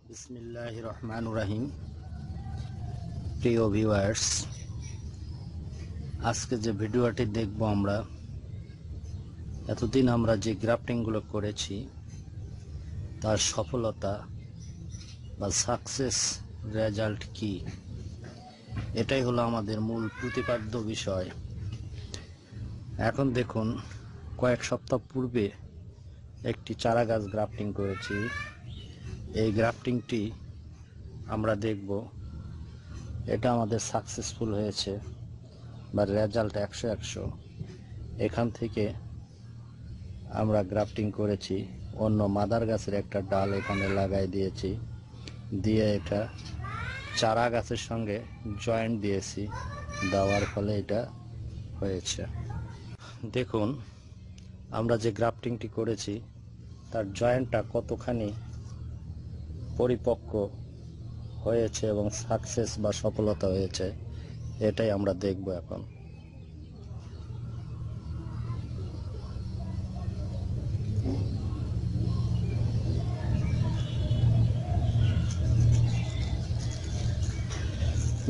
বিসমিল্লাহির রহমানির রহিম। প্রিয় ভিউয়ার্স, আজকে যে ভিডিওটি দেখব আমরা এতদিন আমরা যে গ্রাফটিংগুলো করেছি তার সফলতা বা সাকসেস রেজাল্ট কি, এটাই হলো আমাদের মূল প্রতিপাদ্য বিষয়। এখন দেখুন, কয়েক সপ্তাহ পূর্বে একটি চারা গাছ গ্রাফটিং করেছি। এই গ্রাফটিংটি আমরা দেখব এটা আমাদের সাকসেসফুল হয়েছে বা রেজাল্ট 100-100। এখান থেকে আমরা গ্রাফটিং করেছি, অন্য মাদার গাছের একটা ডাল এখানে লাগাই দিয়েছি, দিয়ে এটা চারা গাছের সঙ্গে জয়েন্ট দিয়েছি, দেওয়ার ফলে এটা হয়েছে। দেখুন, আমরা যে গ্রাফটিংটি করেছি তার জয়েন্টটা কতখানি পরিপক্ক হয়েছে এবং সাকসেস বা সফলতা হয়েছে, এটাই আমরা দেখব এখন।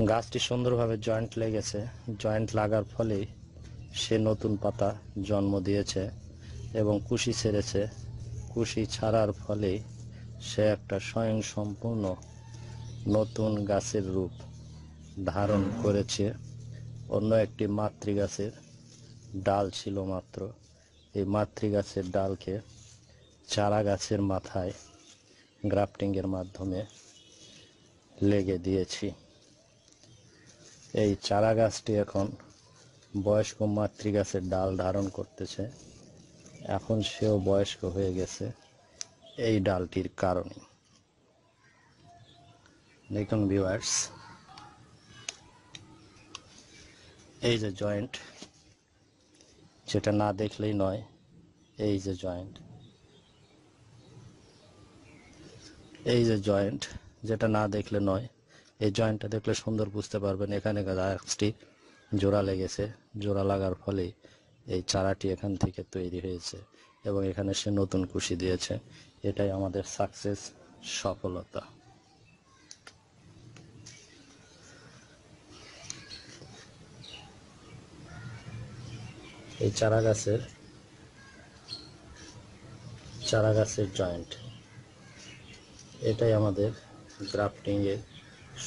গাছটি সুন্দরভাবে জয়েন্ট লেগেছে, জয়েন্ট লাগার ফলেই সে নতুন পাতা জন্ম দিয়েছে এবং কুশি ছেড়েছে। কুশি ছাড়ার ফলে সে একটা স্বয়ংসম্পূর্ণ নতুন গাছের রূপ ধারণ করেছে। অন্য একটি মাতৃগাছের ডাল ছিল মাত্র, এই মাতৃগাছের ডালকে চারা গাছের মাথায় গ্রাফটিংয়ের মাধ্যমে লেগে দিয়েছি। এই চারা গাছটি এখন বয়স্ক মাতৃগাছের ডাল ধারণ করতেছে, এখন সেও বয়স্ক হয়ে গেছে এই ডালটির কারণে। দেখুন ভিউয়ার্স, এই যে জয়েন্ট, যেটা না দেখলেই নয়, এই যে জয়েন্ট, এই যে জয়েন্ট, যেটা না দেখলে নয়, এই জয়েন্টটা দেখলে সুন্দর বুঝতে পারবেন। এখানে গাছটি জোড়া লেগেছে, জোড়া লাগার ফলে এই চারাটি এখান থেকে তৈরি হয়েছে এবং এখানে সে নতুন কুশি দিয়েছে। এটাই আমাদের সাকসেস, সফলতা। এই চারা গাছের জয়েন্ট, এটাই আমাদের গ্রাফটিং এর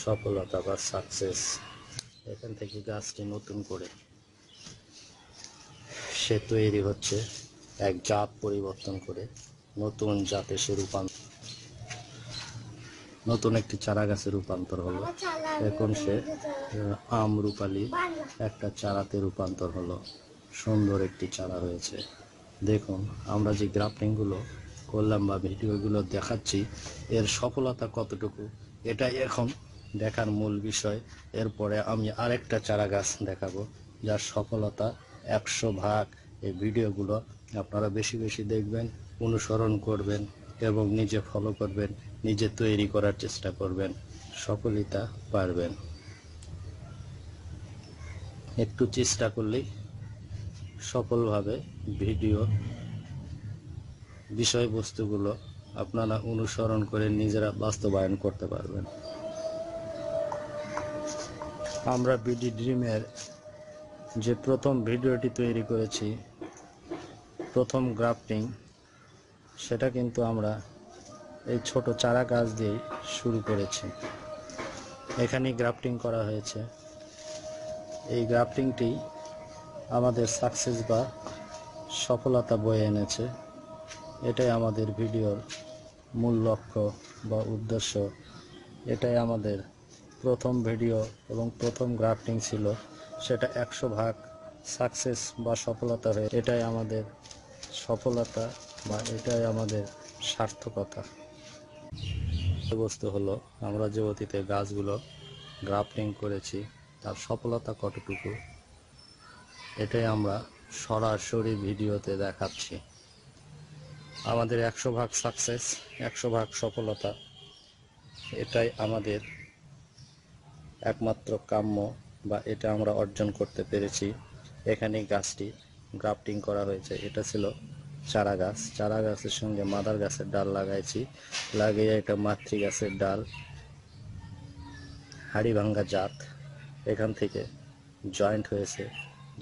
সফলতা বা সাকসেস। এখান থেকে গাছটি নতুন করে সে তৈরি হচ্ছে, এক জাত পরিবর্তন করে নতুন জাতে সে নতুন একটি চারা গাছে রূপান্তর হলো। এখন সে আমরুপালি একটা চারাতে রূপান্তর হলো, সুন্দর একটি চারা হয়েছে। দেখুন, আমরা যে গ্রাফটিংগুলো করলাম বা ভিডিওগুলো দেখাচ্ছি, এর সফলতা কতটুকু এটাই এখন দেখার মূল বিষয়। এরপরে আমি আরেকটা চারা গাছ দেখাবো যার সফলতা 100 ভাগ। এই ভিডিওগুলো আপনারা বেশি বেশি দেখবেন, অনুসরণ করবেন এবং নিজে ফলো করবেন, নিজে তৈরি করার চেষ্টা করবেন, সকলেই তা পারবেন। একটু চেষ্টা করলেই সফলভাবে ভিডিও বিষয়বস্তুগুলো আপনারা অনুসরণ করে নিজেরা বাস্তবায়ন করতে পারবেন। আমরা বিডি ড্রিমের যে প্রথম ভিডিওটি তৈরি করেছি, প্রথম গ্রাফটিং, সেটা কিন্তু আমরা এই ছোট চারা গাছ দিয়ে শুরু করেছি। এখানেই গ্রাফটিং করা হয়েছে। এই গ্রাফটিংটি আমাদের সাকসেস বা সফলতা বয়ে এনেছে। এটাই আমাদের ভিডিওর মূল লক্ষ্য বা উদ্দেশ্য। এটাই আমাদের প্রথম ভিডিও এবং প্রথম গ্রাফটিং ছিল, সেটা 100 ভাগ সাকসেস বা সফলতা হয়ে এটাই আমাদের সফলতা বা এটাই আমাদের সার্থকতা। বস্তু হলো, আমরা যে অতীতে গাছগুলো গ্রাফটিং করেছি তার সফলতা কতটুকু, এটাই আমরা সরাসরি ভিডিওতে দেখাচ্ছি। আমাদের 100 ভাগ সাকসেস, 100 ভাগ সফলতা, এটাই আমাদের একমাত্র কাম্য বা এটা আমরা অর্জন করতে পেরেছি। এখানে গাছটি গ্রাফটিং করা হয়েছে, এটা ছিল চারা গাছের সঙ্গে মাদার গাছের ডাল লাগাইছি, লাগিয়ে এটা মাতৃ গাছের ডাল হাড়িভাঙ্গা জাত এখান থেকে জয়েন্ট হয়েছে,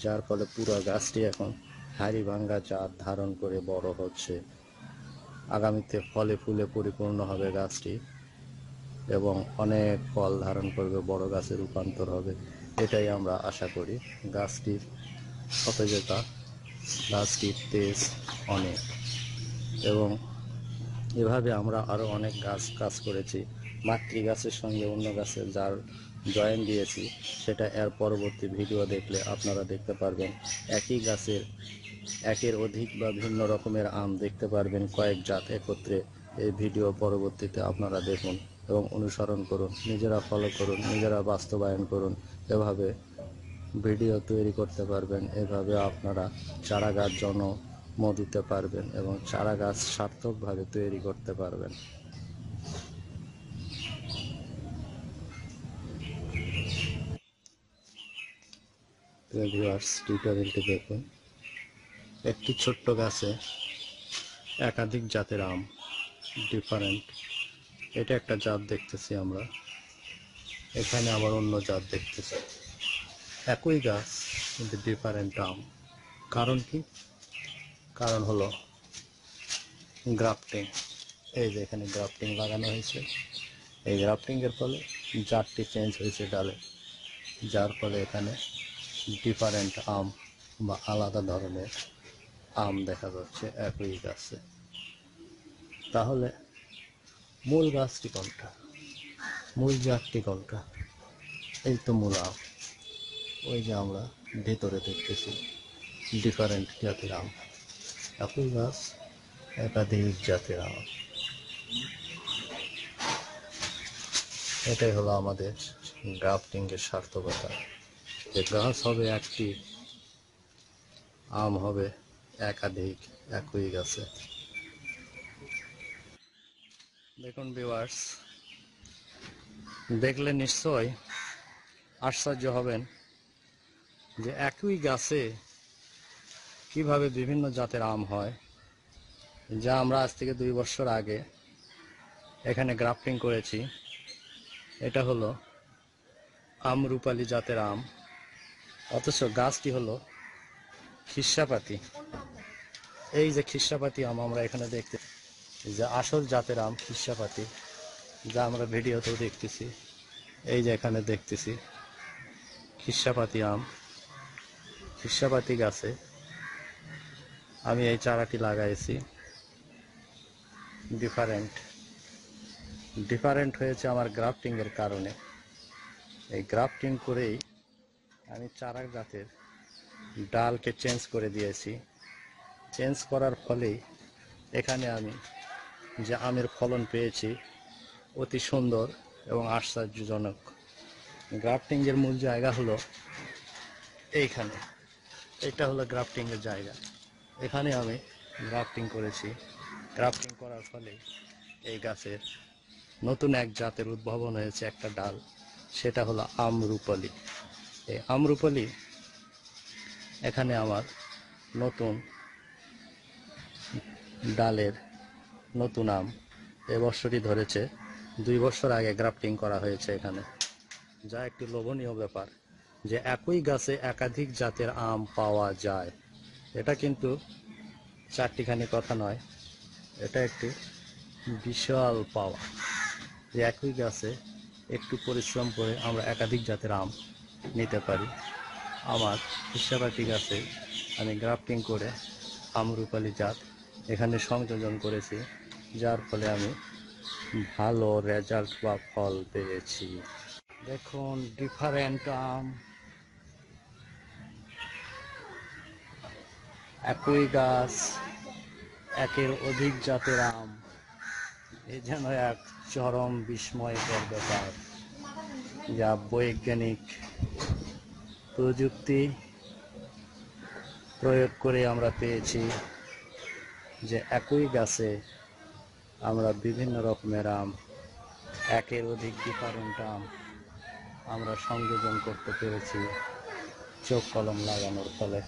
যার ফলে পুরো গাছটি এখন হাড়িভাঙ্গা জাত ধারণ করে বড় হচ্ছে। আগামীতে ফলে ফুলে পরিপূর্ণ হবে গাছটি এবং অনেক ফল ধারণ করবে, বড় গাছে রূপান্তর হবে, এটাই আমরা আশা করি। গাছটির সতেজতা, গাছটির তেজ অনেক, এবং এভাবে আমরা আরও অনেক কাজ করেছি। মাতৃ গাছের সঙ্গে অন্য গাছের যার জয়েন দিয়েছি, সেটা এর পরবর্তী ভিডিও দেখলে আপনারা দেখতে পারবেন। একই গাছের একের অধিক বা ভিন্ন রকমের আম দেখতে পারবেন, কয়েক জাত একত্রে। এই ভিডিও পরবর্তীতে আপনারা দেখুন এবং অনুসরণ করুন, নিজেরা ফলো করুন, নিজেরা বাস্তবায়ন করুন। এভাবে ভিডিও তৈরি করতে পারবেন, এভাবে আপনারা চারা গাছ জন্ম দিতে পারবেন এবং চারা গাছ সার্থকভাবে তৈরি করতে পারবেন। ভিউয়ার্স, টিউটোরিয়ালটি দেখুন। একটি ছোট্ট গাছে একাধিক জাতের আম, ডিফারেন্ট। এটা একটা জাত দেখতেছি আমরা, এখানে আবার অন্য জাত দেখতেছি। একই গাছ কিন্তু ডিফারেন্ট আম। কারণ কি? কারণ হলো গ্রাফটিং। এই যে এখানে গ্রাফটিং লাগানো হয়েছে, এই গ্রাফটিংয়ের ফলে জাতটি চেঞ্জ হয়েছে ডালে, যার ফলে এখানে ডিফারেন্ট আম বা আলাদা ধরনের আম দেখা যাচ্ছে একই গাছে। তাহলে মূল গাছটি কোনটা, মূল জাতটি কোনটা? এই তো মূল আম। ওই যে আমরা ভেতরে দেখতেছি ডিফারেন্ট জাতের আম, একই গাছ একাধিক জাতের আম। এটাই হলো আমাদের গ্রাফটিংয়ের সার্থকতা, যে গাছ হবে একটি, আম হবে একাধিক একই গাছে। দেখুন ভিউয়ার্স, দেখলে নিশ্চয় আশ্চর্য হবেন যে একই গাছে কিভাবে বিভিন্ন জাতের আম হয়, যা আমরা আজ থেকে 2 বছর আগে এখানে গ্রাফটিং করেছি। এটা হলো আমরুপালি জাতের আম, অথচ গাছটি হলো খিরসাপাতি। এই যে খিরসাপাতি আম আমরা এখানে দেখতে, যে আসল জাতের আম খিরসাপাতি, যা আমরা ভিডিওতেও দেখতেছি। এই যে এখানে দেখতেছি খিরসাপাতি আম, খিরসাপাতি গাছে আমি এই চারাটি লাগাইছি। ডিফারেন্ট হয়েছে আমার গ্রাফটিংয়ের কারণে। এই গ্রাফটিং করেই আমি চারা গাছের ডালকে চেঞ্জ করে দিয়েছি। চেঞ্জ করার ফলেই এখানে আমি যে আমের ফলন পেয়েছি অতি সুন্দর এবং আশ্চর্যজনক। গ্রাফটিংয়ের মূল জায়গা হলো এইখানে, এটা হলো গ্রাফটিংয়ের জায়গা। এখানে আমি গ্রাফটিং করেছি, গ্রাফটিং করার ফলে এই গাছের নতুন এক জাতের উদ্ভাবন হয়েছে, একটা ডাল, সেটা হলো আমরুপালি। এই আমরুপালি এখানে আমার নতুন ডালের নতুন আম এবছরই ধরেছে। 2 বছর আগে গ্রাফটিং করা হয়েছে এখানে, যা একটি লোভনীয় ব্যাপার যে একই গাছে একাধিক জাতের আম পাওয়া যায়। এটা কিন্তু চারটিখানি কথা নয়, এটা একটি বিশাল পাওয়া, যে একই গাছে একটু পরিশ্রম করে আমরা একাধিক জাতের আম নিতে পারি। আমার খিরসাপাতি গাছে আমি গ্রাফটিং করে আমরুপালি জাত এখানে সংযোজন করেছি, যার ফলে আমি ভালো রেজাল্ট বা ফল পেয়েছি। দেখুন ডিফারেন্ট আম, একই গাছ একের অধিক জাতের আম, এ যেন এক চরম বিস্ময়কর ব্যাপার, যা বৈজ্ঞানিক প্রযুক্তি প্রয়োগ করে আমরা পেয়েছি। যে একই গাছে আমরা বিভিন্ন রকমের আম, একের অধিক ডিফারেন্ট আম আমরা সংযোজন করতে পেরেছি চোখ কলম লাগানোর ফলে।